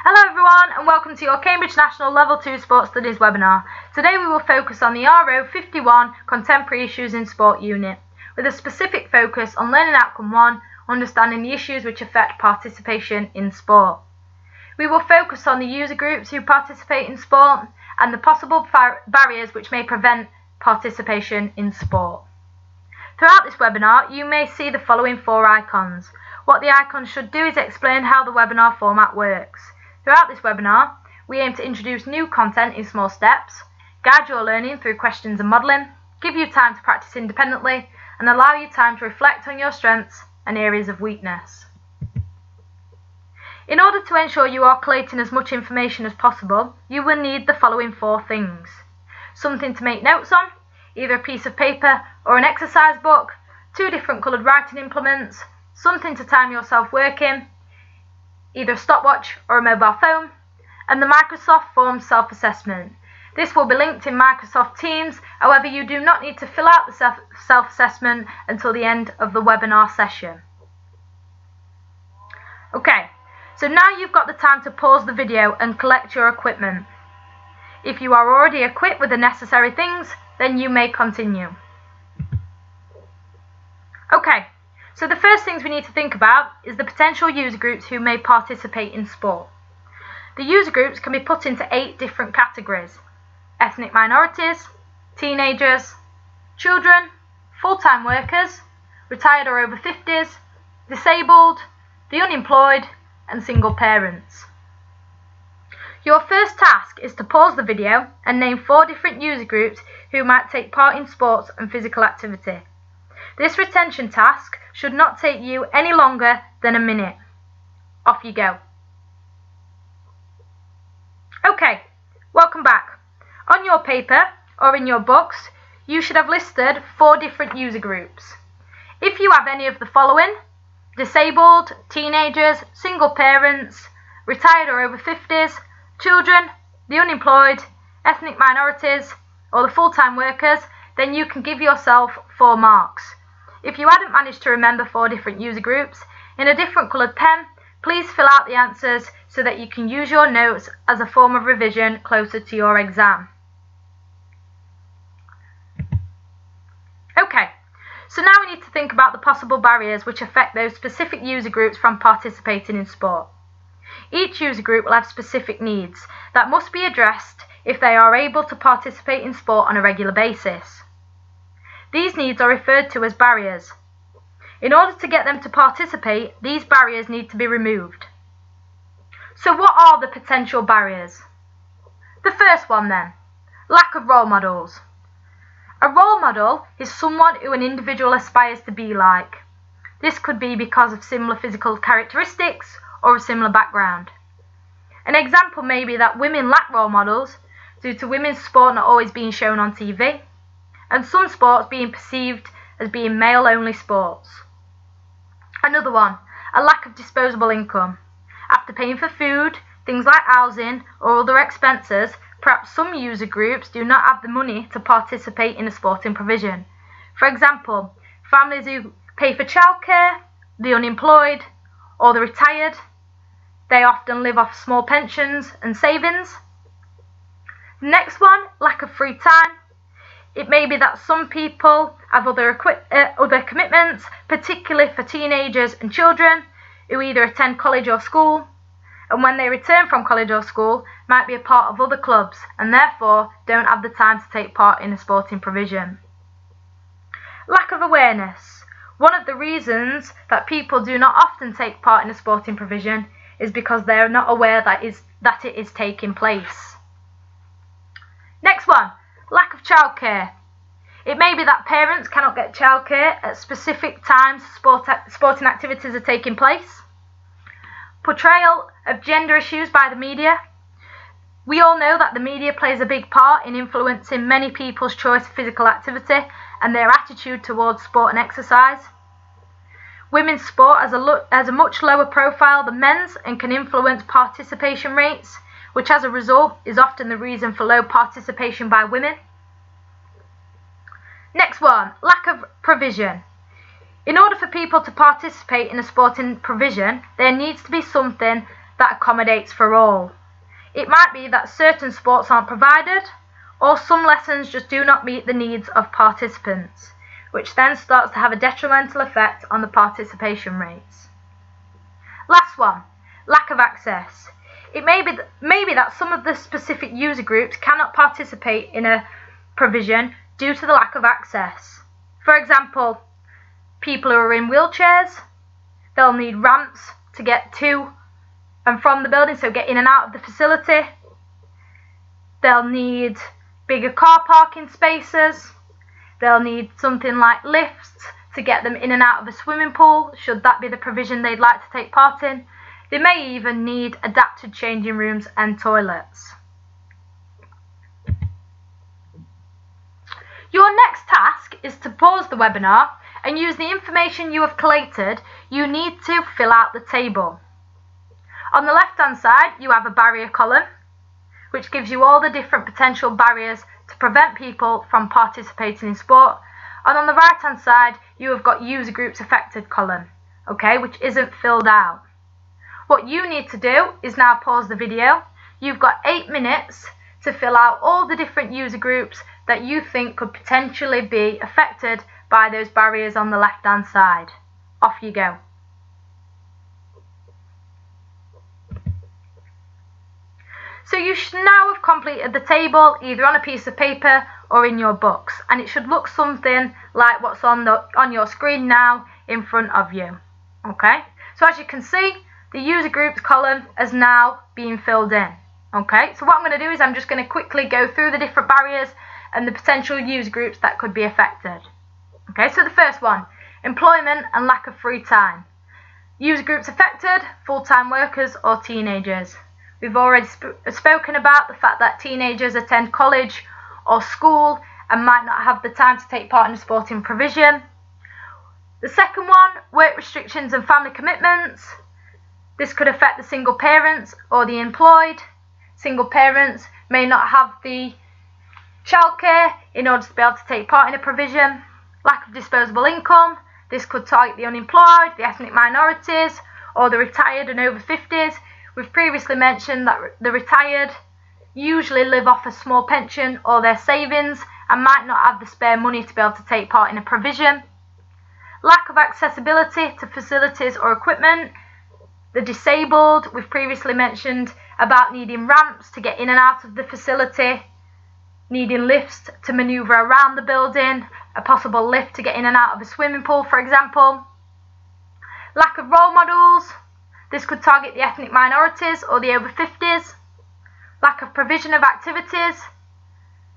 Hello everyone and welcome to your Cambridge National Level 2 Sports Studies webinar. Today we will focus on the RO51 Contemporary Issues in Sport unit, with a specific focus on Learning Outcome 1, understanding the issues which affect participation in sport. We will focus on the user groups who participate in sport and the possible barriers which may prevent participation in sport. Throughout this webinar, you may see the following 4 icons. What the icons should do is explain how the webinar format works. Throughout this webinar, we aim to introduce new content in small steps, guide your learning through questions and modelling, give you time to practice independently, and allow you time to reflect on your strengths and areas of weakness. In order to ensure you are collating as much information as possible, you will need the following 4 things. Something to make notes on, either a piece of paper or an exercise book, 2 different coloured writing implements, something to time yourself working, either a stopwatch or a mobile phone, and the Microsoft Forms self-assessment. This will be linked in Microsoft Teams, however you do not need to fill out the self-assessment until the end of the webinar session. Okay, so now you've got the time to pause the video and collect your equipment. If you are already equipped with the necessary things, then you may continue. Okay. So the first things we need to think about is the potential user groups who may participate in sport. The user groups can be put into 8 different categories: ethnic minorities, teenagers, children, full-time workers, retired or over 50s, disabled, the unemployed, and single parents. Your first task is to pause the video and name 4 different user groups who might take part in sports and physical activity. This retention task should not take you any longer than a minute. Off you go. Okay, welcome back. On your paper or in your books, you should have listed 4 different user groups. If you have any of the following: disabled, teenagers, single parents, retired or over 50s, children, the unemployed, ethnic minorities, or the full-time workers, then you can give yourself 4 marks. If you hadn't managed to remember 4 different user groups, in a different coloured pen, please fill out the answers so that you can use your notes as a form of revision closer to your exam. Okay, so now we need to think about the possible barriers which affect those specific user groups from participating in sport. Each user group will have specific needs that must be addressed if they are able to participate in sport on a regular basis. These needs are referred to as barriers. In order to get them to participate, these barriers need to be removed. So what are the potential barriers? The first one then, lack of role models. A role model is someone who an individual aspires to be like. This could be because of similar physical characteristics or a similar background. An example may be that women lack role models due to women's sport not always being shown on TV, and some sports being perceived as being male-only sports. Another one, a lack of disposable income. After paying for food, things like housing or other expenses, perhaps some user groups do not have the money to participate in a sporting provision. For example, families who pay for childcare, the unemployed, or the retired. They often live off small pensions and savings. Next one, lack of free time. It may be that some people have other commitments, particularly for teenagers and children who either attend college or school, and when they return from college or school might be a part of other clubs and therefore don't have the time to take part in a sporting provision. Lack of awareness. One of the reasons that people do not often take part in a sporting provision is because they are not aware that it is taking place. Next one, lack of childcare. It may be that parents cannot get childcare at specific times sporting activities are taking place. Portrayal of gender issues by the media. We all know that the media plays a big part in influencing many people's choice of physical activity and their attitude towards sport and exercise. Women's sport has a much lower profile than men's and can influence participation rates, which as a result is often the reason for low participation by women. Next one, lack of provision. In order for people to participate in a sporting provision, there needs to be something that accommodates for all. It might be that certain sports aren't provided, or some lessons just do not meet the needs of participants, which then starts to have a detrimental effect on the participation rates. Last one, lack of access. It may be that some of the specific user groups cannot participate in a provision due to the lack of access. For example, people who are in wheelchairs, they'll need ramps to get to and from the building, so get in and out of the facility. They'll need bigger car parking spaces. They'll need something like lifts to get them in and out of a swimming pool, should that be the provision they'd like to take part in. They may even need adapted changing rooms and toilets. Your next task is to pause the webinar and use the information you have collated. You need to fill out the table. On the left hand side you have a barrier column, which gives you all the different potential barriers to prevent people from participating in sport. And on the right hand side you have got user groups affected column, okay, which isn't filled out. What you need to do is now pause the video. You've got 8 minutes to fill out all the different user groups that you think could potentially be affected by those barriers on the left hand side. Off you go. So you should now have completed the table either on a piece of paper or in your books, and it should look something like what's on your screen now in front of you. Okay, so as you can see, the user groups column has now been filled in. Okay, so what I'm going to do is I'm just going to quickly go through the different barriers and the potential user groups that could be affected. Okay, so the first one, employment and lack of free time. User groups affected, full-time workers or teenagers. We've already spoken about the fact that teenagers attend college or school and might not have the time to take part in a sporting provision. The second one, work restrictions and family commitments. This could affect the single parents or the employed. Single parents may not have the childcare in order to be able to take part in a provision. Lack of disposable income. This could target the unemployed, the ethnic minorities, or the retired and over 50s. We've previously mentioned that the retired usually live off a small pension or their savings and might not have the spare money to be able to take part in a provision. Lack of accessibility to facilities or equipment. The disabled, we've previously mentioned about needing ramps to get in and out of the facility, needing lifts to manoeuvre around the building, a possible lift to get in and out of a swimming pool, for example. Lack of role models. This could target the ethnic minorities or the over 50s. Lack of provision of activities.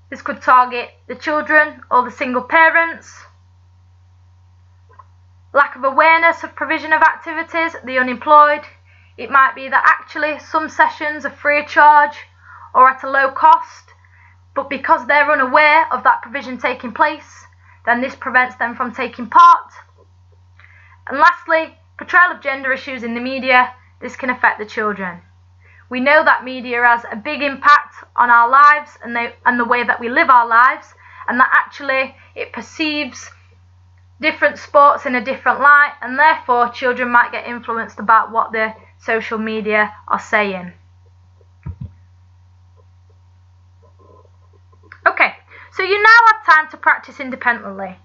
This could target the children or the single parents. Lack of awareness of provision of activities, the unemployed. It might be that actually some sessions are free of charge or at a low cost, but because they're unaware of that provision taking place, then this prevents them from taking part. And lastly, portrayal of gender issues in the media. This can affect the children. We know that media has a big impact on our lives and the way that we live our lives, and that actually it perceives different sports in a different light, and therefore children might get influenced about what the social media are saying. Okay, so you now have time to practice independently.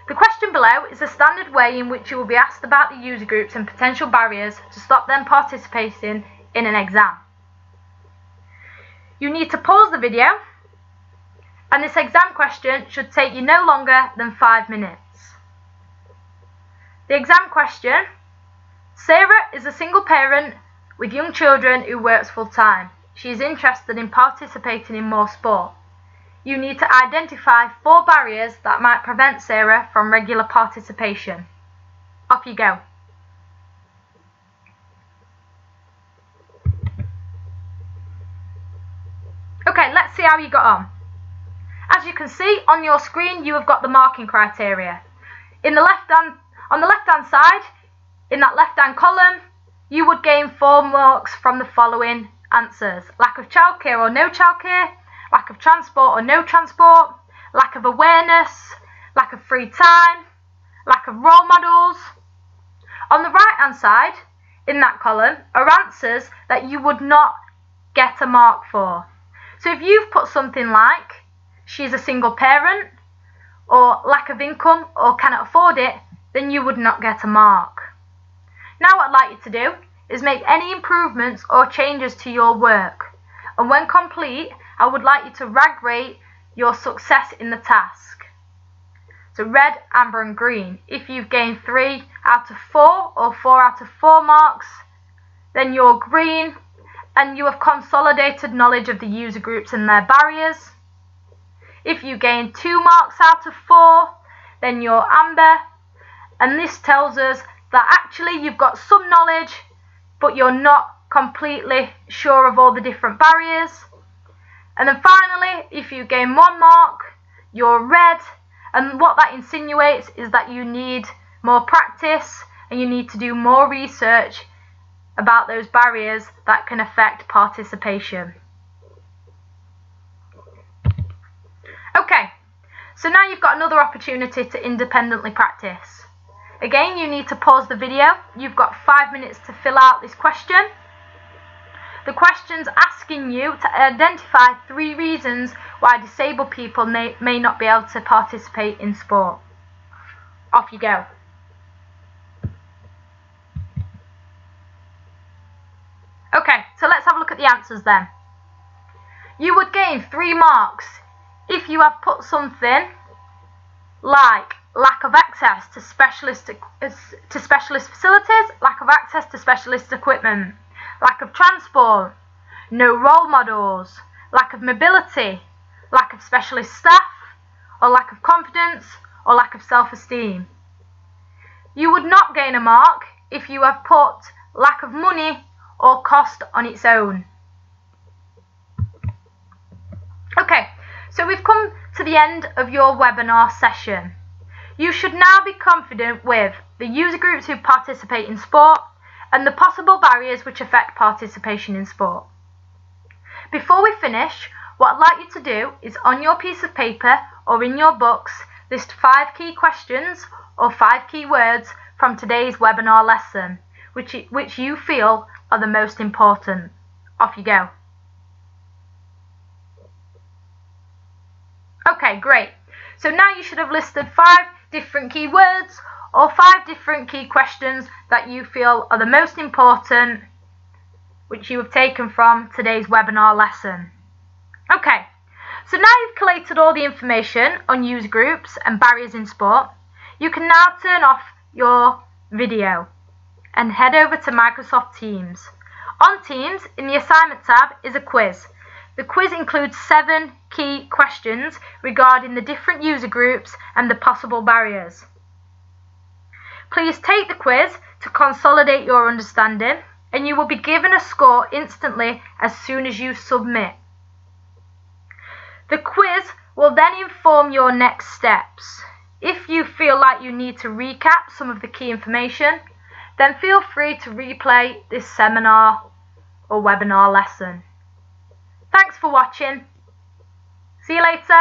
The question below is a standard way in which you will be asked about the user groups and potential barriers to stop them participating in an exam. You need to pause the video, and this exam question should take you no longer than 5 minutes. The exam question: Sarah is a single parent with young children who works full time. She is interested in participating in more sport. You need to identify 4 barriers that might prevent Sarah from regular participation. Off you go. Okay, let's see how you got on. As you can see on your screen, you have got the marking criteria. On the left-hand side, in that left-hand column, you would gain 4 marks from the following answers: lack of childcare or no childcare, lack of transport or no transport, lack of awareness, lack of free time, lack of role models. On the right hand side, in that column are answers that you would not get a mark for. So if you've put something like, she's a single parent, or lack of income, or cannot afford it, then you would not get a mark. Now what I'd like you to do is make any improvements or changes to your work. And when complete, I would like you to rag rate your success in the task. So red, amber and green. If you've gained 3 out of 4 or 4 out of 4 marks, then you're green and you have consolidated knowledge of the user groups and their barriers. If you gain 2 marks out of 4, then you're amber, and this tells us that actually you've got some knowledge, but you're not completely sure of all the different barriers. And then finally, if you gain 1 mark, you're red, and what that insinuates is that you need more practice and you need to do more research about those barriers that can affect participation. Okay, so now you've got another opportunity to independently practice. Again, you need to pause the video. You've got 5 minutes to fill out this question. The question's asking you to identify 3 reasons why disabled people may not be able to participate in sport. Off you go. Okay, so let's have a look at the answers then. You would gain 3 marks if you have put something like lack of access to specialist facilities, lack of access to specialist equipment, lack of transport, no role models, lack of mobility, lack of specialist staff, or lack of confidence, or lack of self-esteem. You would not gain a mark if you have put lack of money or cost on its own. Okay, so we've come to the end of your webinar session. You should now be confident with the user groups who participate in sport and the possible barriers which affect participation in sport. Before we finish, what I'd like you to do is on your piece of paper or in your books, list 5 key questions or 5 key words from today's webinar lesson, which you feel are the most important. Off you go. Okay, great. So now you should have listed 5 different key words or 5 different key questions that you feel are the most important, which you have taken from today's webinar lesson. Okay, so now you've collated all the information on user groups and barriers in sport, you can now turn off your video and head over to Microsoft Teams. On Teams, in the Assignment tab, is a quiz. The quiz includes 7 key questions regarding the different user groups and the possible barriers. Please take the quiz to consolidate your understanding, and you will be given a score instantly as soon as you submit. The quiz will then inform your next steps. If you feel like you need to recap some of the key information, then feel free to replay this seminar or webinar lesson. Thanks for watching. See you later.